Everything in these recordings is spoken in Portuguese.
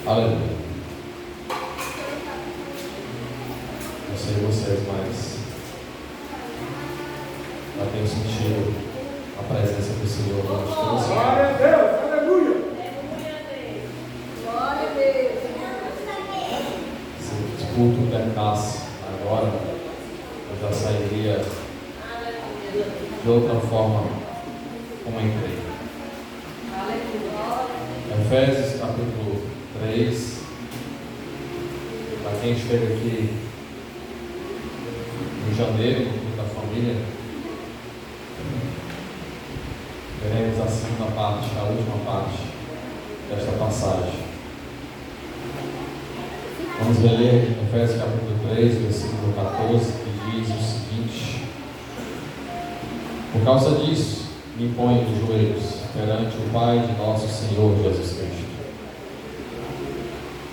Aleluia. Não sei vocês, mas eu tenho sentido a presença do Senhor. Glória a Deus, aleluia. Glória a Deus. Se o culto terminasse agora, eu já sairia de outra forma como entrei. Efésios capítulo 3. Para quem esteve aqui em janeiro, no culto da família, veremos a segunda parte, a última parte desta passagem. Vamos ler Efésios capítulo 3, versículo 14, que diz o seguinte: por causa disso, me ponho de joelhos perante o Pai de nosso Senhor Jesus Cristo,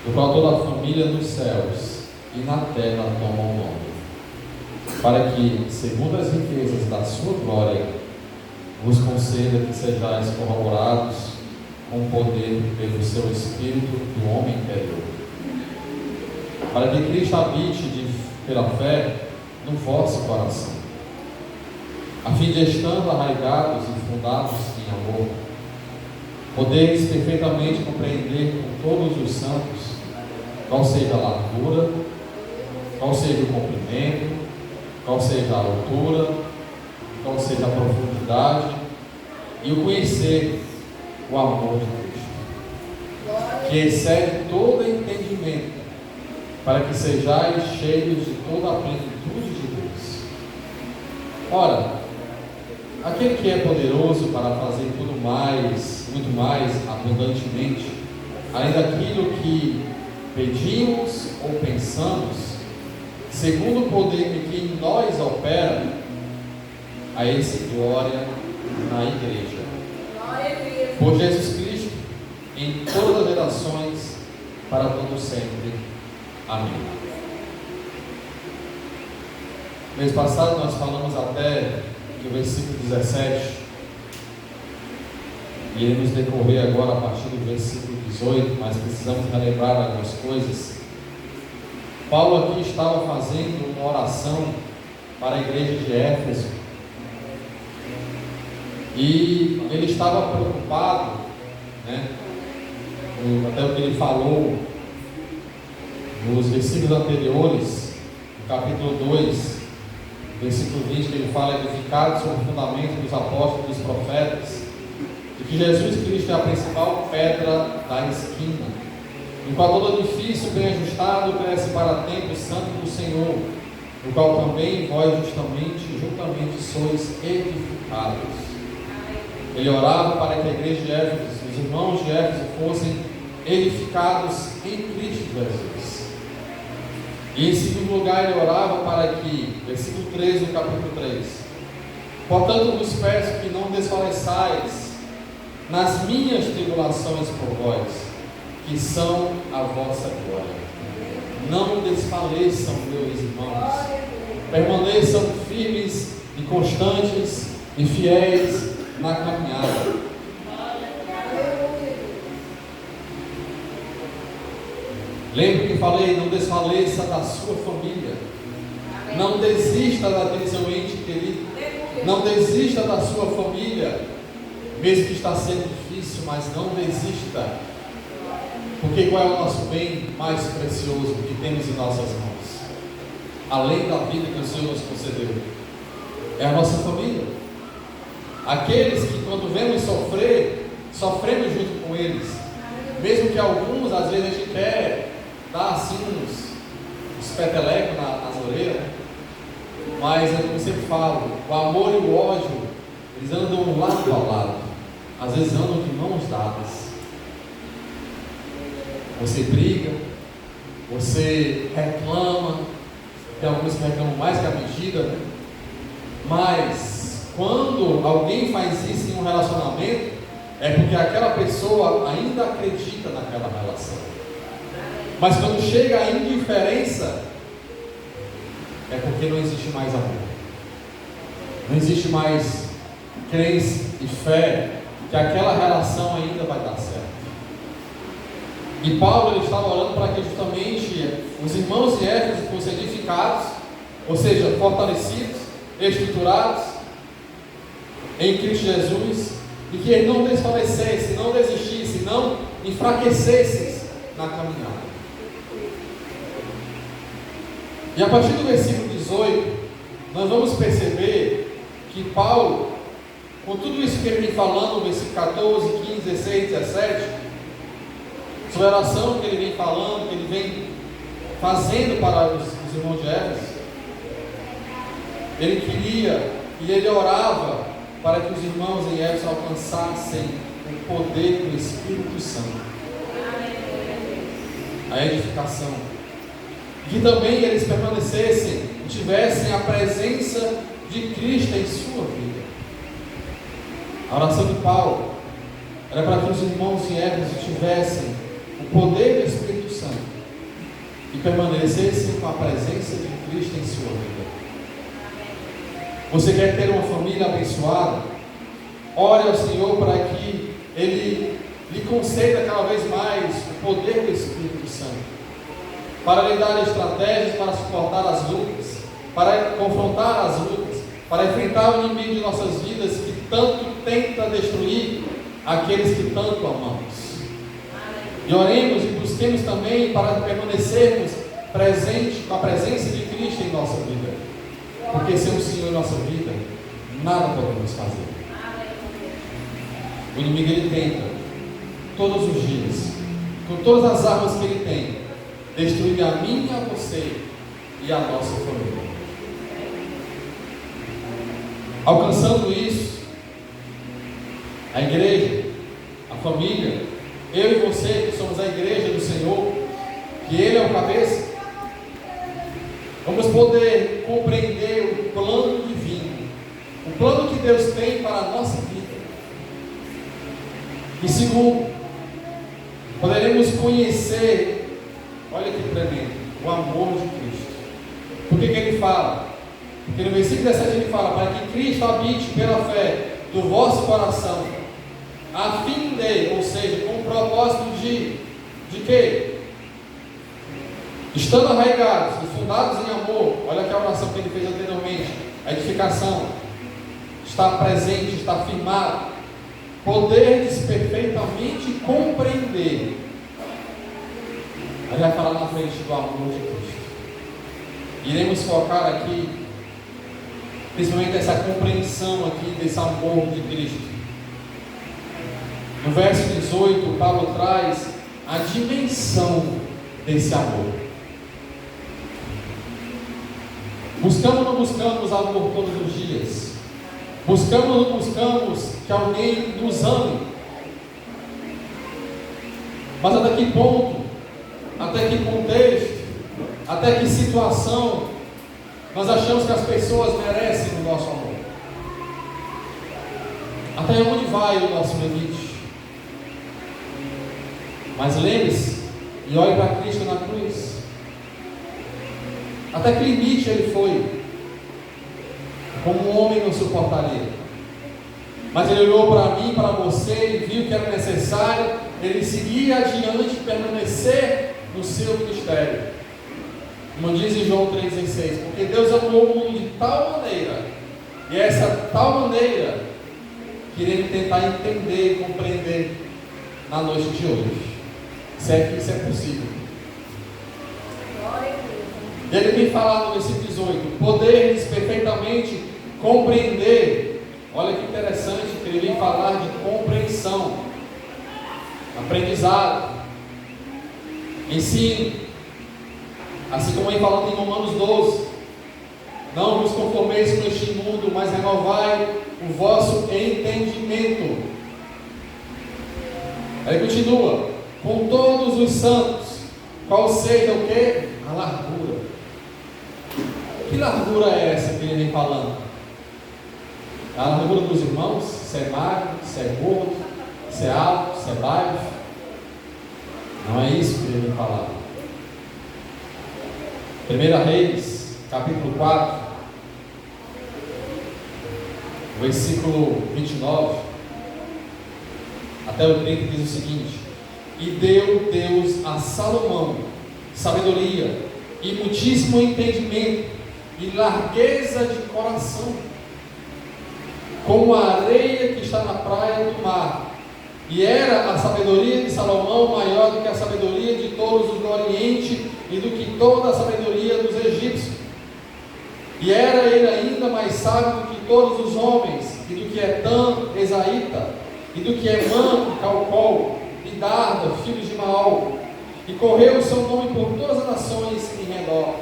do qual toda a família dos céus e na terra toma o nome, para que, segundo as riquezas da sua glória, vos conceda que sejais corroborados com o poder pelo seu Espírito do homem interior, para que Cristo habite pela fé no vosso coração, a fim de, estando arraigados e fundados em amor, podeis perfeitamente compreender com todos os santos qual seja a largura, qual seja o comprimento, qual seja a altura, qual seja a profundidade, e o conhecer o amor de Cristo, que excede todo entendimento, para que sejais cheios de toda a plenitude de Deus. Ora, aquele que é poderoso para fazer tudo mais, muito mais abundantemente, além daquilo que pedimos ou pensamos, segundo o poder que em nós opera, a Ele se glória na igreja, por Jesus Cristo, em todas as gerações, para todo sempre. Amém. Mês passado nós falamos até do versículo 17, e iremos decorrer agora a partir do versículo 18, mas precisamos relembrar algumas coisas. Paulo aqui estava fazendo uma oração para a igreja de Éfeso, e ele estava preocupado, até o que ele falou nos versículos anteriores, no capítulo 2, versículo 20, que ele fala: edificado sobre o fundamento dos apóstolos e dos profetas, de que Jesus Cristo é a principal pedra da esquina, no qual todo edifício bem ajustado cresce para templo santo do Senhor, no qual também vós juntamente sois edificados. Ele orava para que a igreja de Éfeso, os irmãos de Éfeso, fossem edificados em Cristo Jesus. E em segundo lugar, ele orava para que, versículo 13 do capítulo 3, portanto vos peço que não desfaleçais nas minhas tribulações por vós, que são a vossa glória. Não desfaleçam, meus irmãos, permaneçam firmes e constantes e fiéis na caminhada. Lembra que falei: não desfaleça da sua família. Não desista daquele seu ente querido. Não desista da sua família, mesmo que está sendo difícil, mas não desista, porque qual é o nosso bem mais precioso que temos em nossas mãos, além da vida que o Senhor nos concedeu? É a nossa família. Aqueles que, quando vemos sofrer, sofremos junto com eles, mesmo que alguns, às vezes, a gente quer dar assim uns petelecos nas orelhas, mas é como eu sempre falo: o amor e o ódio, eles andam lado a lado, às vezes andam de mãos dadas. Você briga, você reclama, tem alguns que reclamam mais que a medida, mas quando alguém faz isso em um relacionamento, é porque aquela pessoa ainda acredita naquela relação. Mas quando chega a indiferença, é porque não existe mais amor, não existe mais crença e fé que aquela relação ainda vai dar certo. E Paulo ele estava orando para que justamente os irmãos de Éfeso fossem edificados, ou seja, fortalecidos, estruturados em Cristo Jesus, e que eles não desfalecessem, não desistissem, não enfraquecessem na caminhada. E a partir do versículo 18, nós vamos perceber que Paulo, com tudo isso que ele vem falando, no versículo 14, 15, 16, 17, sobre a oração que ele vem falando, que ele vem fazendo para os irmãos de Éfeso, ele queria e ele orava para que os irmãos em Éfeso alcançassem o poder do Espírito Santo, a edificação, que também eles permanecessem e tivessem a presença de Cristo em sua vida. A oração de Paulo era para que os irmãos em Éfeso tivessem o poder do Espírito Santo e permanecessem com a presença de Cristo em sua vida. Você quer ter uma família abençoada? Ore ao Senhor para que Ele lhe conceda cada vez mais o poder do Espírito Santo, para lhe dar estratégias para suportar as lutas, para confrontar as lutas, para enfrentar o inimigo de nossas vidas que tanto tenta destruir aqueles que tanto amamos. E oremos e busquemos também para permanecermos presentes com a presença de Cristo em nossa vida, porque sem o Senhor em nossa vida, nada podemos fazer. O inimigo ele tenta, todos os dias, com todas as armas que ele tem, destruir a mim, a você e a nossa família. Alcançando isso, a igreja, a família, eu e você que somos a igreja do Senhor, que Ele é o cabeça, vamos poder compreender o plano divino, o plano que Deus tem para a nossa vida. E segundo, poderemos conhecer, olha que tremendo, o amor de Cristo. Por que ele fala? Porque no versículo 17 ele fala, para que Cristo habite pela fé do vosso coração, a fim de, ou seja, com o propósito de quê? Estando arraigados e fundados em amor. Olha que a oração que ele fez anteriormente, a edificação está presente, está firmado, poderdes perfeitamente compreender. Ele vai falar na frente do amor de Cristo. Iremos focar aqui, principalmente essa compreensão aqui desse amor de Cristo. No verso 18, Paulo traz a dimensão desse amor. Buscamos ou não buscamos amor todos os dias? Buscamos ou não buscamos que alguém nos ame? Mas até que ponto, até que contexto, até que situação nós achamos que as pessoas merecem o nosso amor? Até onde vai o nosso limite? Mas lembre-se e olhe para Cristo na cruz. Até que limite ele foi? Como um homem não suportaria. Mas ele olhou para mim, para você, e viu que era necessário ele seguir adiante e permanecer no seu ministério. Como diz em João 3,16, porque Deus amou o mundo de tal maneira, e é essa tal maneira que iremos tentar entender e compreender na noite de hoje, se é que isso é possível. E ele vem falar no versículo 18, poderes perfeitamente compreender. Olha que interessante que ele vem falar de compreensão, aprendizado, ensino, assim como vem falando em Romanos 12, não vos conformeis com este mundo, mas renovai o vosso entendimento. Aí continua, com todos os santos, qual seja o que? A largura. Que largura é essa que ele vem falando? A largura dos irmãos, se é magro, se é gordo, se é alto, se é baixo. Não é isso que ele vem falar. 1 Reis, capítulo 4, versículo 29 até o 30 diz o seguinte: e deu Deus a Salomão sabedoria e muitíssimo entendimento e largueza de coração, como a areia que está na praia do mar. E era a sabedoria de Salomão maior do que a sabedoria de todos os do Oriente e do que toda a sabedoria dos egípcios. E era ele ainda mais sábio do que todos os homens, e do que Etam, Esaíta, e do que Emã, e Calcol, e Darda, filhos de Maol. E correu o seu nome por todas as nações em redor.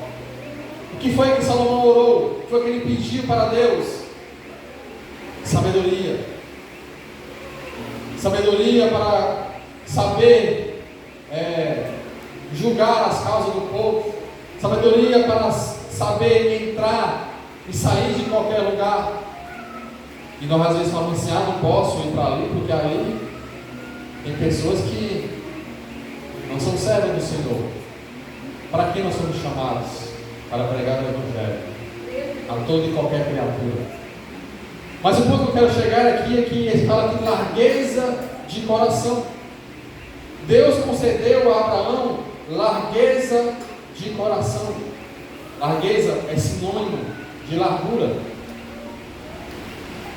O que foi que Salomão orou? O que foi que ele pediu para Deus? Sabedoria. Sabedoria para saber julgar as causas do povo. Sabedoria para saber entrar e sair de qualquer lugar. E nós às vezes falamos assim: não posso entrar ali, porque ali tem pessoas que não são servos do Senhor. Para que nós somos chamados? Para pregar o Evangelho a toda e qualquer criatura. Mas o ponto que eu quero chegar aqui é que ele fala de largueza de coração. Deus concedeu a Abraão largueza de coração. Largueza é sinônimo de largura.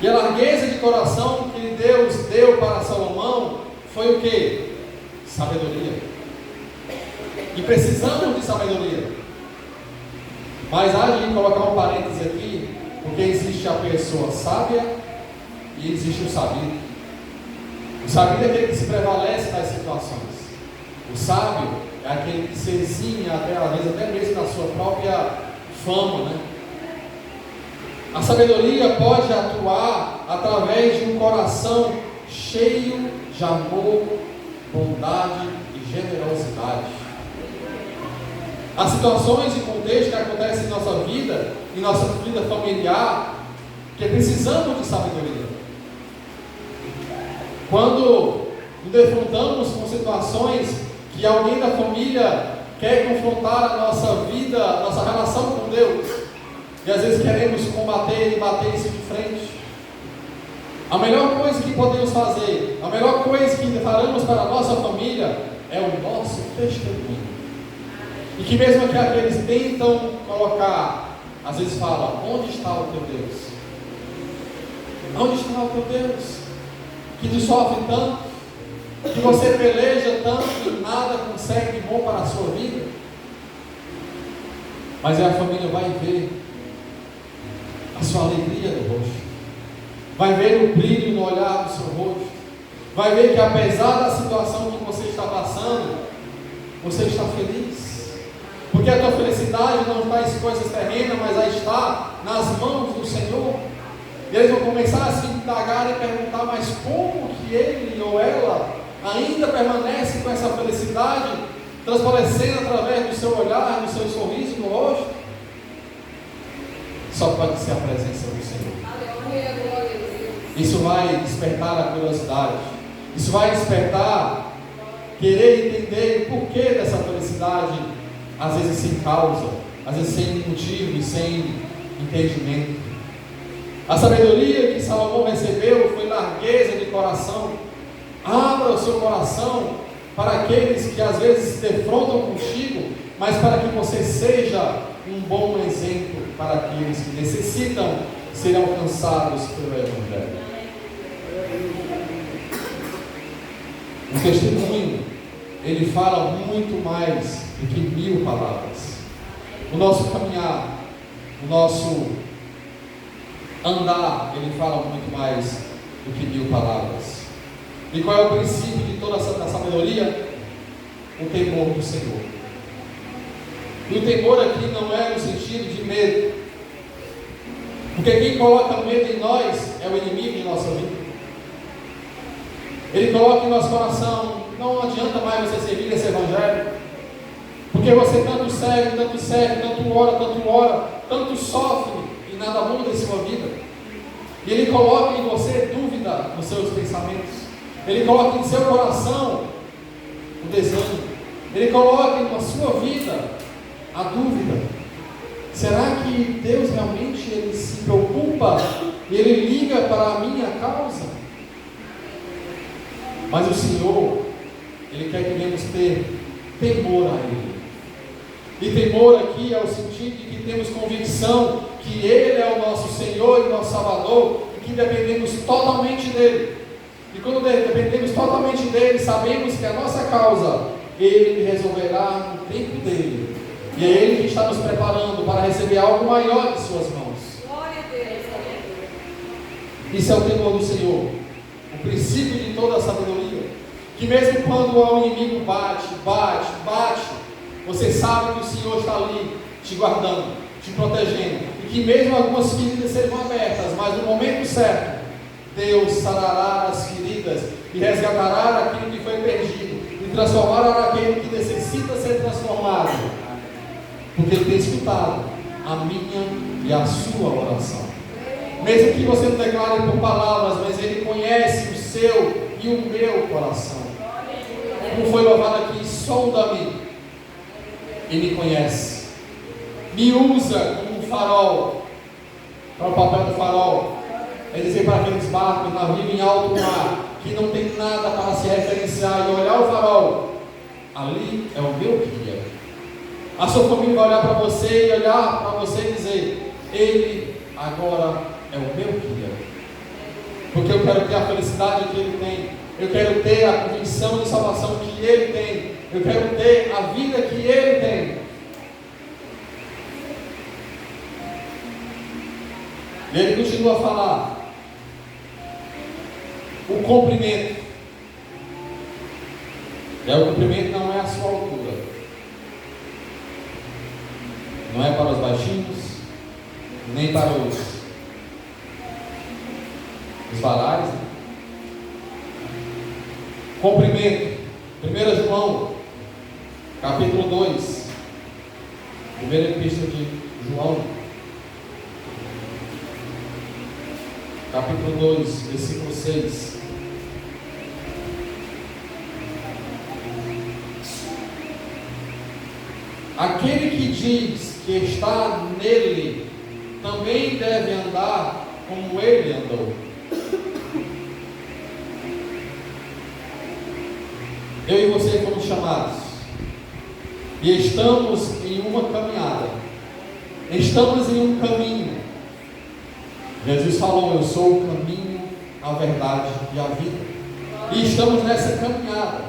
E a largueza de coração que Deus deu para Salomão foi o que? Sabedoria. E precisamos de sabedoria. Mas há de colocar um parêntese aqui, porque existe a pessoa sábia e existe o sabido. O sabido é aquele que se prevalece nas situações. O sábio é aquele que se exime, às vezes até mesmo na sua própria fama, né? A sabedoria pode atuar através de um coração cheio de amor, bondade e generosidade. Há situações e contextos que acontecem em nossa vida, em nossa vida familiar, que precisamos de sabedoria. Quando nos defrontamos com situações que alguém da família quer confrontar a nossa vida, a nossa relação com Deus, e às vezes queremos combater e bater isso de frente, a melhor coisa que podemos fazer, a melhor coisa que faremos para a nossa família é o nosso testemunho. E que mesmo que aqueles tentam colocar, às vezes fala: onde está o teu Deus? Onde está o teu Deus? Que te sofre tanto, que você peleja tanto e nada consegue de bom para a sua vida. Mas a família vai ver a sua alegria no rosto, vai ver o brilho no olhar do seu rosto, vai ver que apesar da situação que você está passando, você está feliz. Porque a tua felicidade não está em coisas terrenas, mas aí está nas mãos do Senhor. E eles vão começar a se indagar e perguntar: mas como que ele ou ela ainda permanece com essa felicidade, transparecendo através do seu olhar, do seu sorriso no rosto? Só pode ser a presença do Senhor. Isso vai despertar a curiosidade. Isso vai despertar querer entender o porquê dessa felicidade, às vezes sem causa, às vezes sem motivo e sem entendimento. A sabedoria que Salomão recebeu foi largueza de coração. Abra o seu coração para aqueles que às vezes se defrontam contigo, mas para que você seja um bom exemplo para aqueles que necessitam ser alcançados pelo Evangelho. O testemunho, ele fala muito mais do que 1000 palavras. O nosso caminhar, o nosso andar, ele fala muito mais do que 1000 palavras. E qual é o princípio de toda essa sabedoria? O temor do Senhor. E o temor aqui não é no sentido de medo, porque quem coloca medo em nós é o inimigo em nossa vida. Ele coloca em nosso coração: não adianta mais você seguir esse Evangelho, porque você tanto serve, tanto ora, tanto sofre e nada muda em sua vida. E ele coloca em você dúvida nos seus pensamentos, ele coloca em seu coração o desânimo, ele coloca na sua vida a dúvida: será que Deus realmente ele se preocupa e ele liga para a minha causa? Mas o Senhor, ele quer que venhamos ter temor a Ele. E temor aqui é o sentido de que temos convicção que Ele é o nosso Senhor e nosso Salvador, e que dependemos totalmente dEle. E quando dependemos totalmente dEle, sabemos que a nossa causa, Ele resolverá no tempo dEle. E é Ele que está nos preparando para receber algo maior de suas mãos. Glória a Deus. Isso é o temor do Senhor, o princípio de toda a sabedoria. Que mesmo quando o inimigo bate, você sabe que o Senhor está ali, te guardando, te protegendo. E que mesmo algumas feridas sejam abertas, mas no momento certo, Deus sarará as feridas e resgatará aquilo que foi perdido e transformará aquele que necessita ser transformado, porque Ele tem escutado a minha e a sua oração. Mesmo que você não declare por palavras, mas Ele conhece o seu e o meu coração. Como foi louvado aqui, sonda-me e me conhece. Me usa como um farol. Qual é o papel do farol? É dizer para aqueles barcos, navios em alto mar, que não tem nada para se referenciar, e olhar o farol, ali é o meu guia. A sua família vai olhar para você e olhar para você e dizer: Ele agora é o meu guia. Porque eu quero ter a felicidade que Ele tem. Eu quero ter a convicção de salvação que Ele tem. Eu quero ter a vida que Ele tem. E Ele continua a falar. O cumprimento. E o cumprimento não é a sua altura. Não é para os baixinhos, nem para os varais. Né? Cumprimento. 1 João, capítulo 2. Primeira epístola de João, capítulo 2, versículo 6. Aquele que diz que está nele, também deve andar como ele andou. Eu e você fomos chamados, e estamos em uma caminhada, estamos em um caminho. Jesus falou: eu sou o caminho, a verdade e a vida. E estamos nessa caminhada,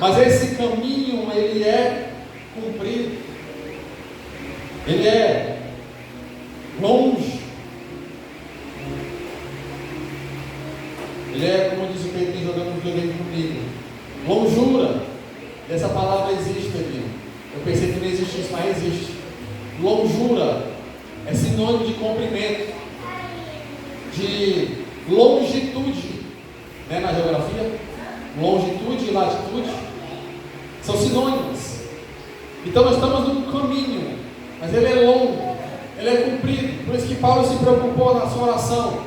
mas esse caminho, ele é cumprido, ele é longe, ele é, como diz o Pedrinho jogando videogame comigo, longura. Essa palavra existe, Pedrinho. Eu pensei que não existisse, mas existe. Longura é sinônimo de comprimento, de longitude, né, na geografia. Longitude e latitude são sinônimos. Então nós estamos num caminho, mas ele é longo, ele é comprido. Por isso que Paulo se preocupou na sua oração: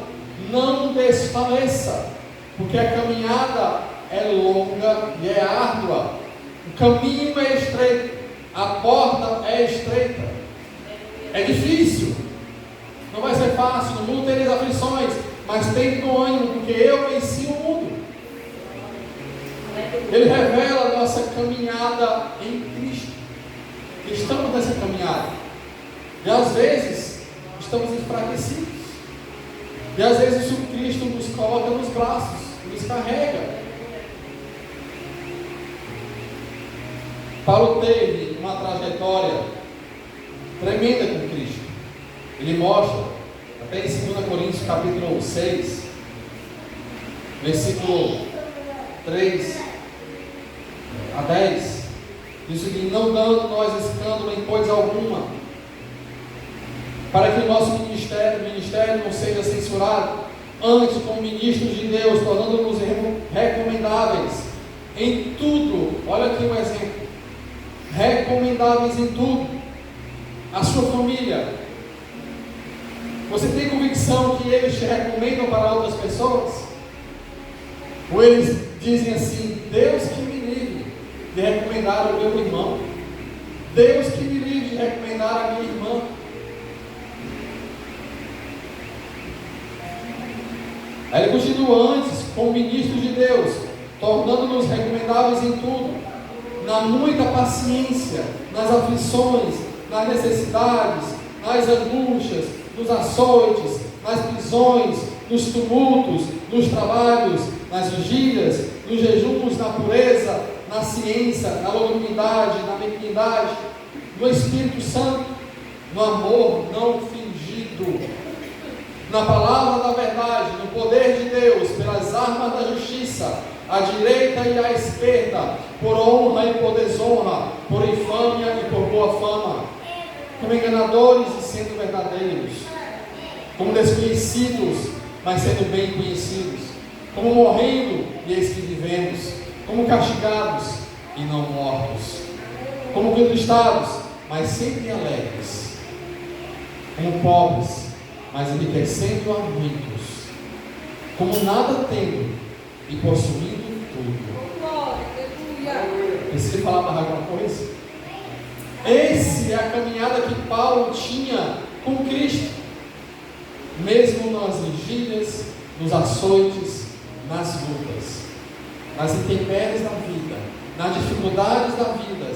não desfaleça, porque a caminhada é longa e é árdua. O caminho é estreito, a porta é estreita. É difícil, não vai ser fácil. No mundo tereis aflições, mas tem bom ânimo, porque eu venci o mundo. Ele revela a nossa caminhada em Cristo. Estamos nessa caminhada, e às vezes estamos enfraquecidos, e às vezes o Cristo nos coloca nos braços, nos carrega. Paulo teve uma trajetória tremenda com Cristo. Ele mostra até em 2 Coríntios capítulo 6, versículo 3 a 10, diz o seguinte: não dando nós escândalo em coisa alguma, para que o nosso ministério não seja censurado, antes como ministros de Deus, tornando-nos recomendáveis em tudo. Olha aqui um exemplo: recomendáveis em tudo. A sua família, você tem convicção que eles te recomendam para outras pessoas? Ou eles dizem assim: Deus que me livre de recomendar o meu irmão, Deus que me livre de recomendar a minha irmã? Aí ele continua: antes, como ministros de Deus, tornando-nos recomendáveis em tudo, na muita paciência, nas aflições, nas necessidades, nas angústias, nos açoites, nas prisões, nos tumultos, nos trabalhos, nas vigílias, nos jejuns, na pureza, na ciência, na longanimidade, na benignidade, no Espírito Santo, no amor não fingido, na palavra da verdade, no poder de Deus, pelas armas da justiça, à direita e à esquerda, por honra e por desonra, por infâmia e por boa fama, como enganadores e sendo verdadeiros, como desconhecidos, mas sendo bem conhecidos, como morrendo e eis que vivemos, como castigados e não mortos, como contristados, mas sempre alegres, como pobres, mas enriquecendo a muitos, como nada tendo e possuindo tudo. Precisa falar mais alguma coisa? Essa é a caminhada que Paulo tinha com Cristo, mesmo nas vigílias, nos açoites, nas lutas, nas intempéries da vida, nas dificuldades da vida,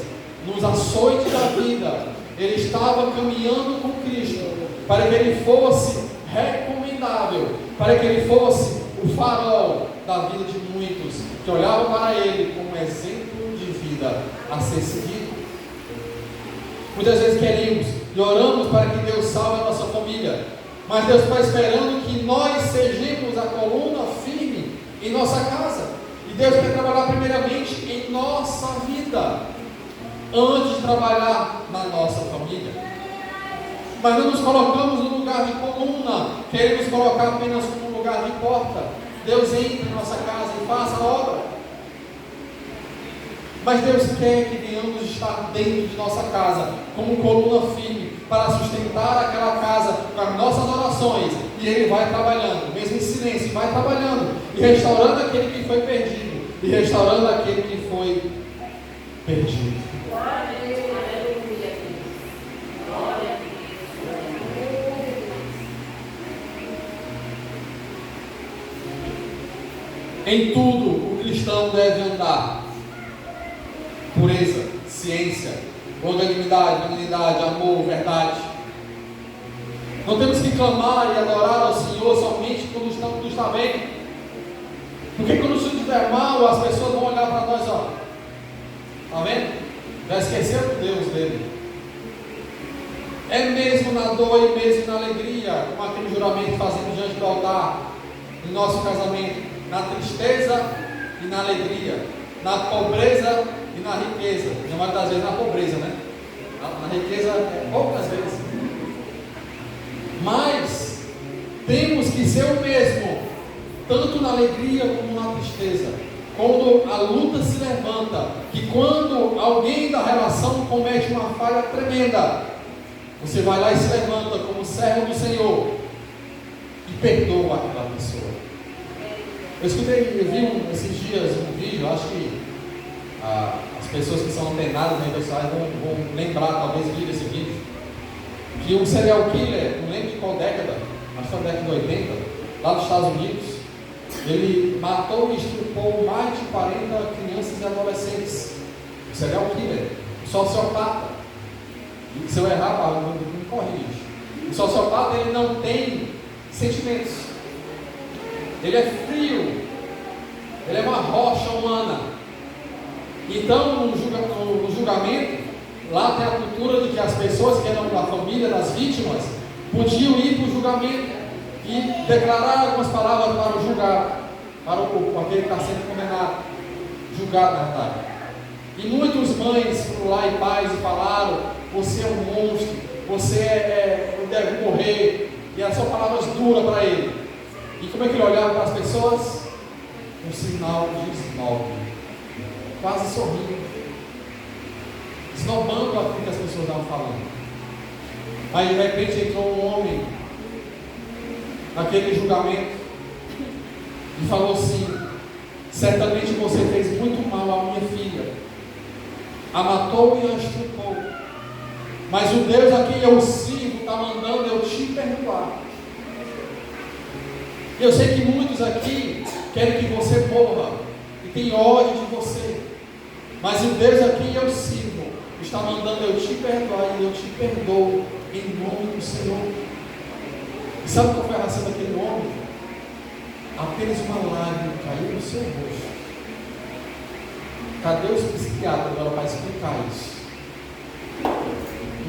nos açoites da vida. Ele estava caminhando com Cristo, para que ele fosse recomendável, para que ele fosse o farol da vida de muitos, que olhavam para ele como exemplo de vida a ser seguido. Muitas vezes queremos e oramos para que Deus salve a nossa família, mas Deus está esperando que nós sejamos a coluna firme em nossa casa, e Deus quer trabalhar primeiramente em nossa vida, antes de trabalhar na nossa família. Mas não nos colocamos no lugar de coluna, queremos colocar apenas como lugar de porta. Deus entre em nossa casa e faça a obra, mas Deus quer que venhamos estar dentro de nossa casa como coluna firme, para sustentar aquela casa com as nossas orações, e Ele vai trabalhando, mesmo em silêncio, vai trabalhando, e restaurando aquele que foi perdido, e restaurando aquele que foi perdido. Em tudo o cristão deve andar: pureza, ciência, longanimidade, benignidade, amor, verdade. Não temos que clamar e adorar ao Senhor somente quando tudo está bem, porque quando tudo estiver mal, as pessoas vão olhar para nós, ó, está vendo? Já esqueceram do Deus dele. É mesmo na dor e mesmo na alegria, como aquele juramento fazendo diante do altar, em nosso casamento, na tristeza e na alegria, na pobreza e na riqueza. Na maioria das vezes na pobreza, né? Na riqueza poucas vezes. Mas temos que ser o mesmo, tanto na alegria como na tristeza. Quando a luta se levanta, que quando alguém da relação comete uma falha tremenda, você vai lá e se levanta como servo do Senhor e perdoa aquela pessoa. Eu vi esses dias um vídeo, acho que as pessoas que são antenadas na pessoal vão lembrar, talvez, desse vídeo, que um serial killer, não lembro de qual década, acho que foi a década de 80, lá nos Estados Unidos, ele matou e estrupou mais de 40 crianças e adolescentes. Um serial killer, um sociopata. E se eu errar, me corrige. O sociopata, ele não tem sentimentos. Ele é frio, ele é uma rocha humana. Então, no julgamento, lá tem a cultura de que as pessoas que eram da família das vítimas podiam ir para o julgamento e declarar algumas palavras para o julgado, para aquele que está sendo condenado, julgado na verdade. E muitas mães foram lá e pais e falaram: você é um monstro, você deve morrer, e eram só palavras duras para ele. E como é que ele olhava para as pessoas? Um sinal de esnobe, quase sorrindo, esnobando aquilo que as pessoas estavam falando. Aí de repente entrou um homem naquele julgamento e falou assim: certamente você fez muito mal à minha filha, a matou e a estrupou, mas o Deus a quem eu sirvo está mandando eu te perdoar. Eu sei que muitos aqui querem que você morra e tem ódio de você. Mas o Deus a quem eu sirvo está mandando eu te perdoar e eu te perdoo em nome do Senhor. E sabe qual foi a reação daquele homem? Apenas uma lágrima caiu no seu rosto. Cadê os psiquiatras agora para explicar isso?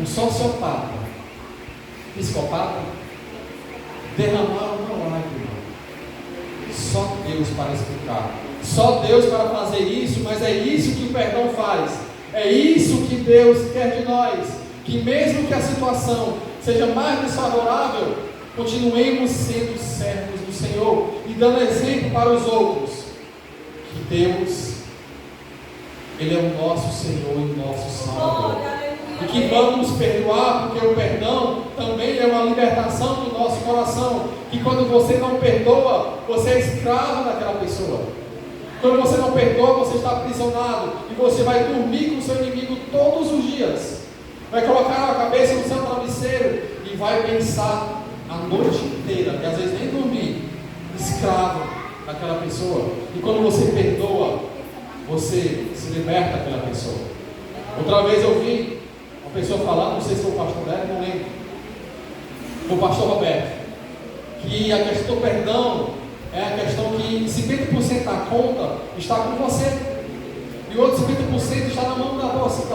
Um sociopata, psicopata, derramaram uma lágrima. Só Deus para explicar. Só Deus para fazer isso, mas é isso que o perdão faz. É isso que Deus quer de nós. Que mesmo que a situação seja mais desfavorável, continuemos sendo servos do Senhor e dando exemplo para os outros. Que Deus, Ele é o nosso Senhor e o nosso Salvador. E que vamos perdoar, porque o perdão também é uma libertação do nosso coração. Que quando você não perdoa, você é escravo daquela pessoa. Quando você não perdoa, você está aprisionado. E você vai dormir com o seu inimigo todos os dias. Vai colocar a cabeça no seu travesseiro e vai pensar a noite inteira, e às vezes nem dormir, escravo daquela pessoa. E quando você perdoa, você se liberta daquela pessoa. Outra vez eu vi uma pessoa falando, não sei se foi o pastor dela, não lembro, o pastor Roberto, que a questão do perdão é a questão que 50% da conta está com você e o outro 50% está na mão da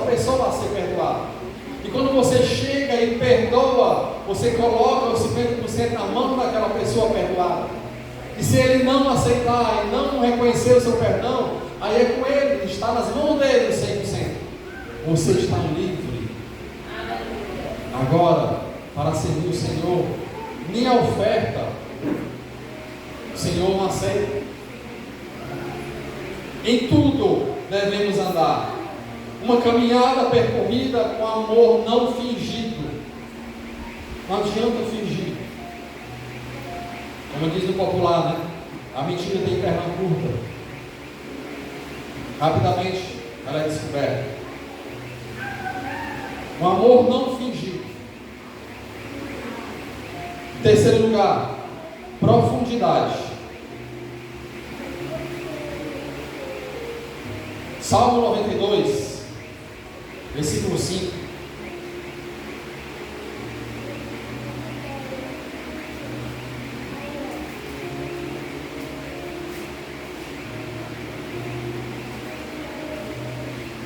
pessoa a ser perdoada. E quando você chega e perdoa, você coloca os 50% na mão daquela pessoa perdoada. E se ele não aceitar e não reconhecer o seu perdão, aí é com ele, está nas mãos dele 100%. Você está livre. Agora, para servir o Senhor, minha oferta, o Senhor não aceita. Em tudo devemos andar. Uma caminhada percorrida com amor não fingido. Não adianta fingir. Como diz no popular, né? A mentira tem perna curta. Rapidamente ela é descoberta. Um amor não fingido. Em terceiro lugar, profundidade. Salmo 92, versículo 5.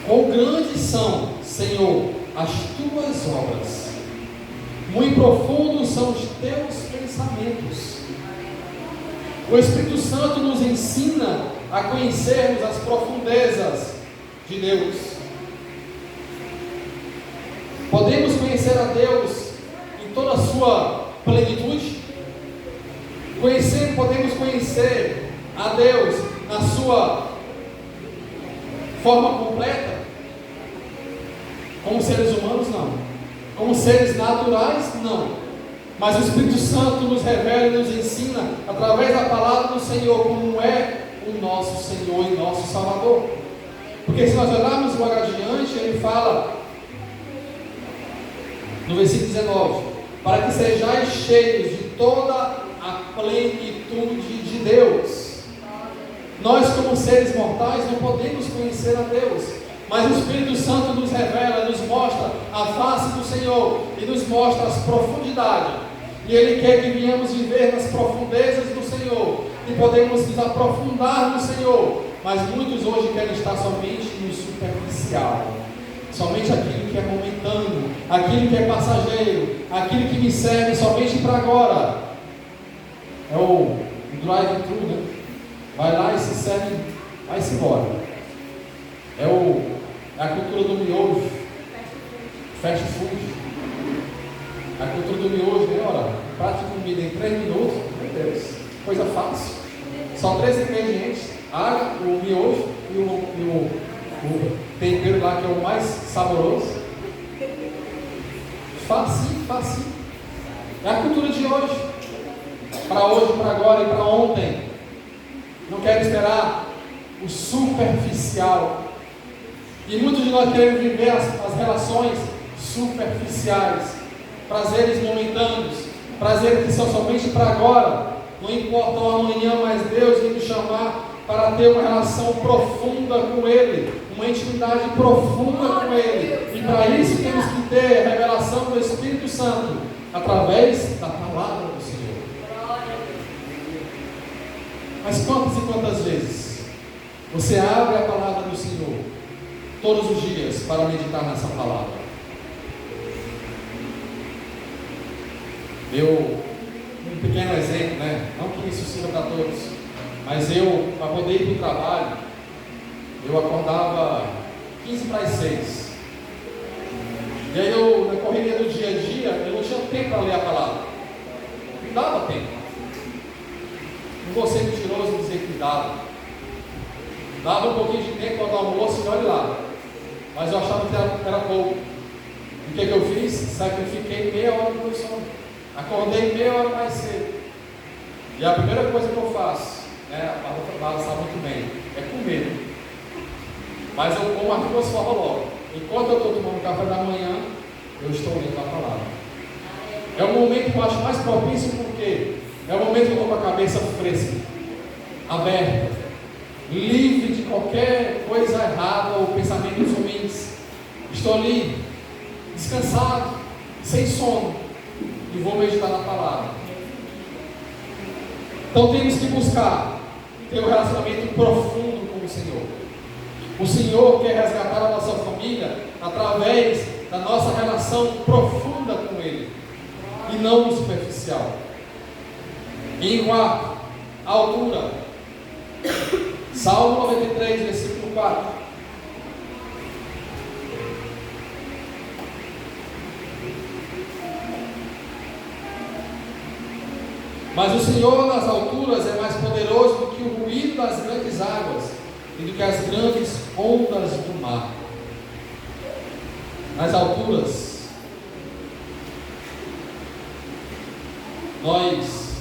Quão grandes são, Senhor, as tuas obras, muito profundos são os teus pensamentos. O Espírito Santo nos ensina a conhecermos as profundezas de Deus. Podemos conhecer a Deus em toda a sua plenitude. Podemos conhecer a Deus na sua forma completa. Como seres humanos, não. Como seres naturais, não. Mas o Espírito Santo nos revela e nos ensina, através da palavra do Senhor, como é o nosso Senhor e nosso Salvador. Porque se nós olharmos logo adiante, ele fala, no versículo 19, para que sejais cheios de toda a plenitude de Deus. Nós, como seres mortais, não podemos conhecer a Deus, mas o Espírito Santo nos revela, nos mostra a face do Senhor e nos mostra as profundidades. E Ele quer que venhamos viver nas profundezas do Senhor e podemos nos aprofundar no Senhor. Mas muitos hoje querem estar somente no superficial, somente aquilo que é momentâneo, aquilo que é passageiro, aquilo que me serve somente para agora. É o drive-thru, né? Vai lá e se serve, vai-se embora. É a cultura do miojo, fast food. A cultura do miojo, né? Ora, prato de comida em 3 minutos, meu Deus, coisa fácil. Só 3 ingredientes: água, o miojo e o tempero lá que é o mais saboroso. Facinho, facinho. É a cultura de hoje. Para hoje, para agora e para ontem. Não quero esperar o superficial. E muitos de nós queremos viver as relações superficiais. Prazeres momentâneos, prazeres que são somente para agora, não importam amanhã, mas Deus vai nos chamar para ter uma relação profunda com Ele, uma intimidade profunda com Ele. E para isso temos que ter a revelação do Espírito Santo através da palavra do Senhor. Mas quantas e quantas vezes você abre a palavra do Senhor todos os dias para meditar nessa palavra? Um pequeno exemplo, né? Não que isso sirva para todos, mas para poder ir para o trabalho, eu acordava 15 para as 6. E aí na correria do dia a dia, eu não tinha tempo para ler a palavra. Não dava tempo. Não vou ser mentiroso e dizer que dava. Dava um pouquinho de tempo para o almoço e olha lá. Mas eu achava que era pouco. E o que eu fiz? Sacrifiquei meia hora do meu sono. Acordei meia hora mais cedo. E a primeira coisa que eu faço, a Bárbara sabe muito bem, é comer. Mas eu como as duas formas logo. Enquanto eu estou tomando café da manhã, eu estou lendo a palavra. É o momento que eu acho mais propício, porque é o momento que eu estou com a cabeça fresca, aberta, livre de qualquer coisa errada ou pensamentos ruins. Estou ali, descansado, sem sono, e vou meditar na palavra. Então temos que buscar ter um relacionamento profundo com o Senhor. O Senhor quer resgatar a nossa família através da nossa relação profunda com Ele, e não superficial. E em quarto, a altura. Salmo 93, versículo 4. Mas o Senhor nas alturas é mais poderoso do que o ruído das grandes águas e do que as grandes ondas do mar. Nas alturas, nós,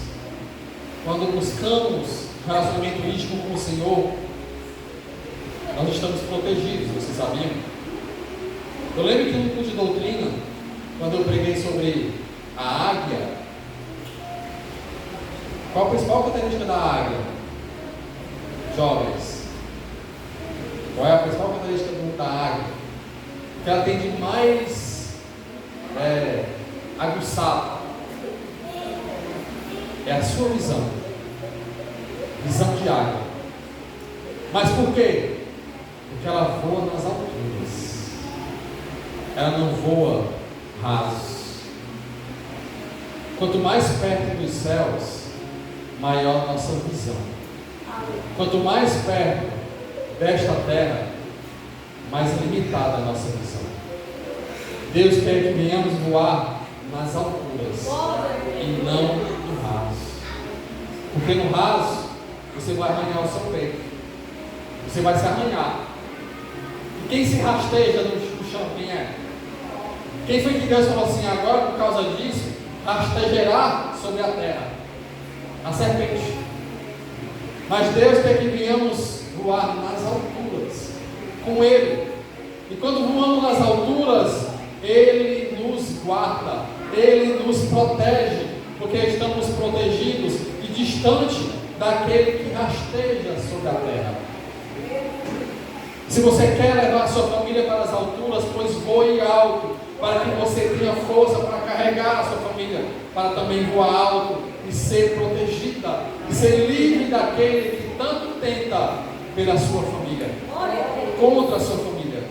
quando buscamos relacionamento íntimo com o Senhor, nós estamos protegidos, vocês sabiam? Eu lembro que no curso de doutrina, quando eu preguei sobre a águia, qual a principal característica da águia? Jovens, qual é a principal característica da águia? Que ela tem de mais aguçado é a sua visão de águia. Mas por quê? Porque ela voa nas alturas, ela não voa raso. Quanto mais perto dos céus, maior nossa visão. Quanto mais perto desta terra, mais limitada a nossa visão. Deus quer que venhamos voar nas alturas e não no raso. Porque no raso você vai arranhar o seu peito, você vai se arranhar. E quem se rasteja no chão, quem é? Quem foi que Deus falou assim: agora por causa disso rastejará sobre a terra? A serpente. Mas Deus quer que venhamos voar nas alturas com Ele. E quando voamos nas alturas, Ele nos guarda, Ele nos protege, porque estamos protegidos e distante daquele que rasteja sobre a terra. Se você quer levar a sua família para as alturas, pois voe alto, para que você tenha força para carregar a sua família, para também voar alto e ser protegida, e ser livre daquele que tanto tenta pela sua família, contra a sua família.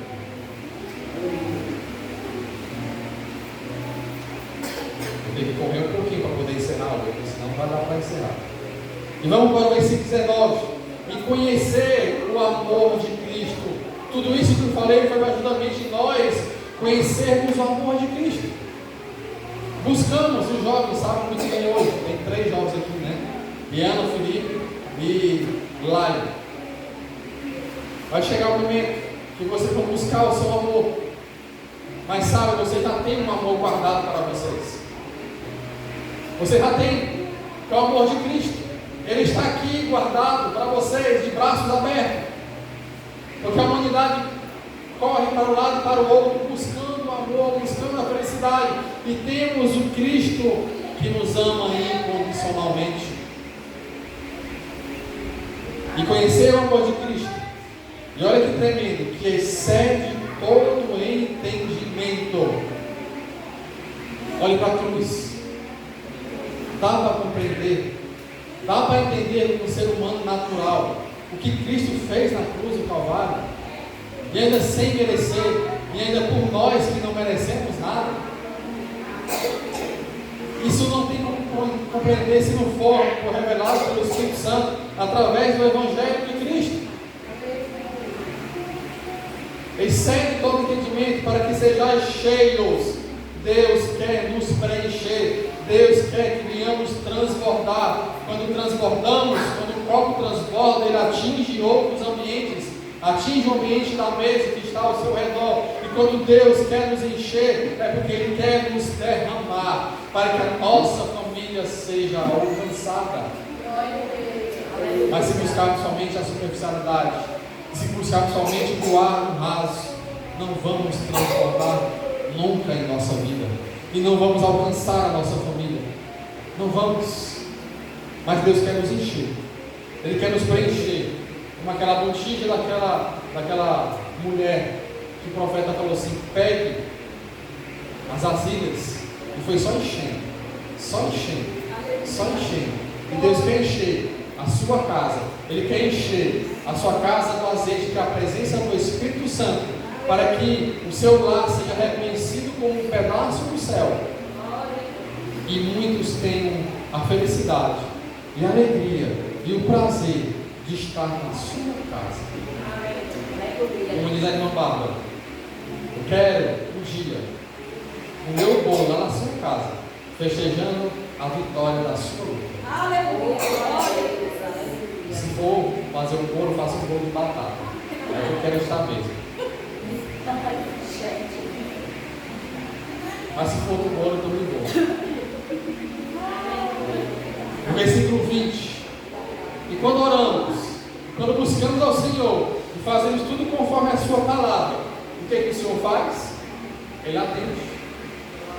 Eu tenho que correr um pouquinho para poder encerrar, porque senão não vai dar para encerrar. E vamos para o versículo 19. E conhecer o amor de Cristo. Tudo isso que eu falei foi justamente nós conhecermos o amor de Cristo. Buscamos, os jovens sabem muito bem hoje. Tem 3 jovens aqui, né? Biana, Felipe e Laio. Vai chegar o momento que vocês vão buscar o seu amor. Mas sabe, você já tem um amor guardado para vocês. Você já tem, que é o amor de Cristo. Ele está aqui guardado para vocês, de braços abertos. Porque a humanidade corre para um lado e para o outro, buscando o amor, buscando a felicidade. E temos o Cristo que nos ama incondicionalmente. E conhecer o amor de Cristo. E olha que tremendo, que excede todo entendimento. Olhe para a cruz. Dá para compreender, dá para entender como ser humano natural o que Cristo fez na cruz do Calvário, e ainda sem merecer, e ainda por nós que não merecemos nada. Isso não tem como compreender se não for revelado pelo Espírito Santo através do Evangelho de Cristo. Excede todo entendimento para que sejais cheios. Deus quer nos preencher. Deus quer que venhamos transbordar. Quando transbordamos, quando o copo transborda, ele atinge outros ambientes. Atinge o ambiente da mesa que está ao seu redor. E quando Deus quer nos encher, é porque Ele quer nos derramar, para que a nossa família seja alcançada. Mas se buscarmos somente a superficialidade, se buscarmos somente o ar no raso, não vamos transformar nunca em nossa vida, e não vamos alcançar a nossa família. Não vamos. Mas Deus quer nos encher, Ele quer nos preencher, como aquela botija daquela mulher que o profeta falou assim: pegue as vasilhas, e foi só enchendo, só enchendo, só enchendo. E Deus quer encher a sua casa, Ele quer encher a sua casa do azeite, que é a presença do Espírito Santo, para que o seu lar seja reconhecido como um pedaço do céu, e muitos tenham a felicidade e a alegria e o prazer de estar na sua casa. Como diz a irmã Bárbara, eu quero um dia o meu bolo lá na sua casa, festejando a vitória da sua luta. Se for fazer um bolo, faça um bolo de batata. Aí eu quero estar mesmo. Mas se for do bolo, eu também vou. No versículo 20: e quando oramos, quando buscamos ao Senhor e fazemos tudo conforme a sua palavra, o que é que o Senhor faz? Ele atende,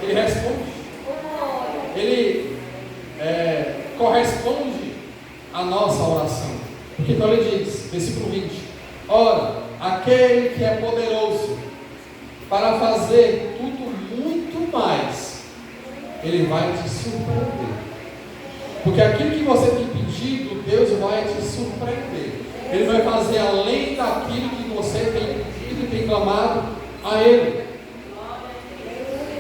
Ele responde, Ele corresponde à nossa oração. Porque quando Ele diz, versículo 20: ora, aquele que é poderoso para fazer tudo muito mais, Ele vai te surpreender. Porque aquilo que você tem pedido, Deus vai te surpreender. Ele vai fazer além daquilo que você tem pedido e tem clamado a Ele.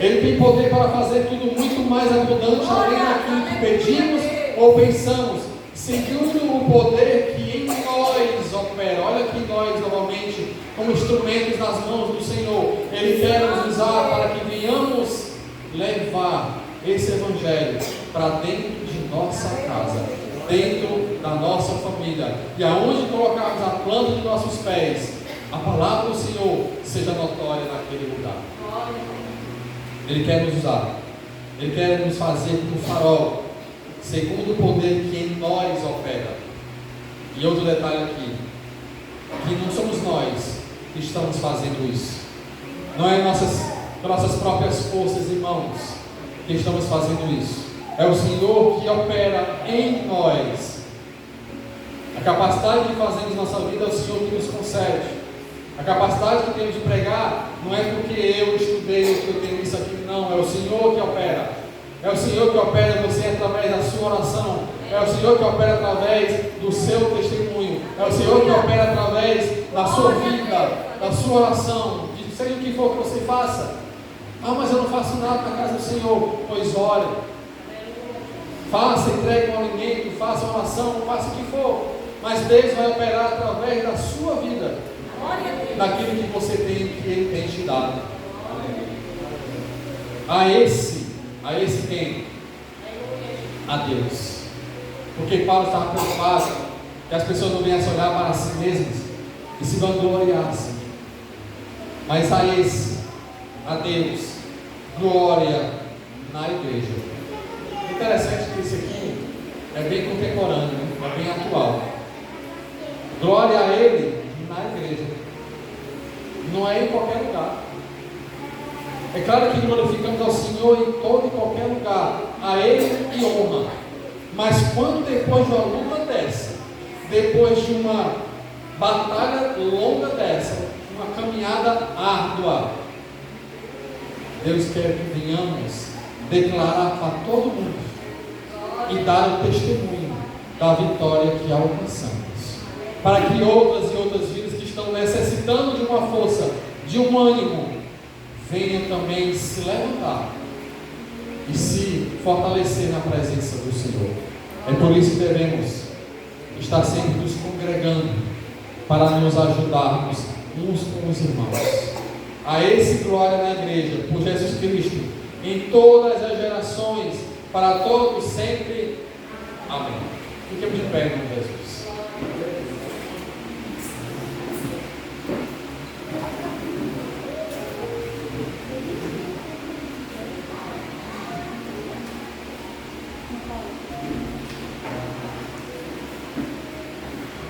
Ele tem poder para fazer tudo muito mais abundante, além daquilo que pedimos ou pensamos, segundo o poder que em nós opera. Olha aqui nós novamente, como instrumentos nas mãos do Senhor. Ele quer nos usar para que venhamos levar esse Evangelho para dentro de nossa casa, dentro da nossa família, e aonde colocarmos a planta de nossos pés, a palavra do Senhor seja notória naquele lugar. Ele quer nos usar, Ele quer nos fazer como farol, segundo o poder que em nós opera. E outro detalhe aqui, que não somos nós que estamos fazendo isso, não é nossas próprias forças e mãos que estamos fazendo isso. É o Senhor que opera em nós. A capacidade de fazermos nossa vida é o Senhor que nos concede. A capacidade que temos de pregar não é porque eu estudei ou que eu tenho isso aqui, não. É o Senhor que opera. É o Senhor que opera você através da sua oração. É o Senhor que opera através do seu testemunho. É o Senhor que opera através da sua vida, da sua oração, de seja o que for que você faça. Ah, mas eu não faço nada na casa do Senhor. Pois ore. Faça, entregue um alimento, faça uma oração, faça o que for. Mas Deus vai operar através da sua vida, daquilo que você tem, que Ele tem te dado. A esse quem? A Deus. Porque Paulo estava preocupado que as pessoas não viessem olhar para si mesmas e se vangloriassem. Mas a esse, a Deus, glória na igreja. Interessante que isso aqui é bem contemporâneo, é bem atual. Glória a Ele na igreja, não é em qualquer lugar. É claro que glorificamos ao Senhor em todo e qualquer lugar, a Ele e honra. Mas quando depois de uma luta dessa, depois de uma batalha longa dessa, uma caminhada árdua, Deus quer que venhamos declarar para todo mundo e dar o testemunho da vitória que alcançamos, para que outras e outras vidas que estão necessitando de uma força, de um ânimo, venham também se levantar e se fortalecer na presença do Senhor. É por isso que devemos estar sempre nos congregando para nos ajudarmos uns com os irmãos. A esse glória na igreja, por Jesus Cristo, em todas as gerações, para todos sempre. Amém. Fiquemos de pé, em nome de Jesus.